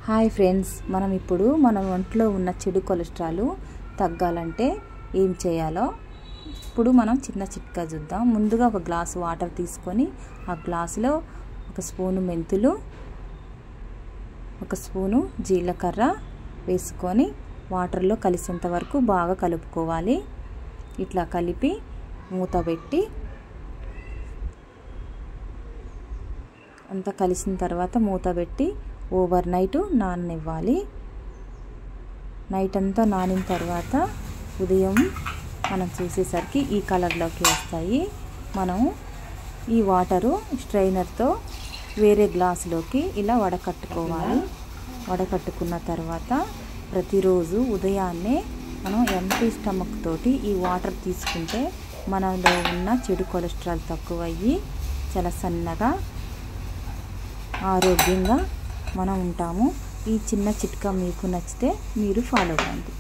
Hi friends, మనం ఇప్పుడు మన ఒంట్లో ఉన్న చెడు కొలెస్ట్రాల్ తగ్గాలంటే ఏం చేయాలో ఇప్పుడు మనం చిన్న చిట్కా చూద్దాం. ముందుగా ఒక గ్లాసు వాటర్ తీసుకొని ఆ గ్లాసులో ఒక స్పూను మెంతులు, ఒక స్పూను జీలకర్ర వేసుకొని వాటర్లో కలిసేంత వరకు బాగా కలుపుకోవాలి. ఇట్లా కలిపి మూత పెట్టి అంతా కలిసిన తర్వాత మూత పెట్టి ఓవర్ నైట్ నాననివ్వాలి. నైట్ అంతా నానిన తర్వాత ఉదయం మనం చూసేసరికి ఈ కలర్లోకి వస్తాయి. మనం ఈ వాటరు స్ట్రైనర్తో వేరే గ్లాసులోకి ఇలా వడకట్టుకోవాలి. వడకట్టుకున్న తర్వాత ప్రతిరోజు ఉదయాన్నే మనం ఎంటీ స్టమక్ తోటి ఈ వాటర్ తీసుకుంటే మనలో ఉన్న చెడు కొలెస్ట్రాల్ తక్కువయ్యి చాలా సన్నగా ఆరోగ్యంగా మనం ఉంటాము. ఈ చిన్న చిట్కా మీకు నచ్చితే మీరు ఫాలో అవ్వండి.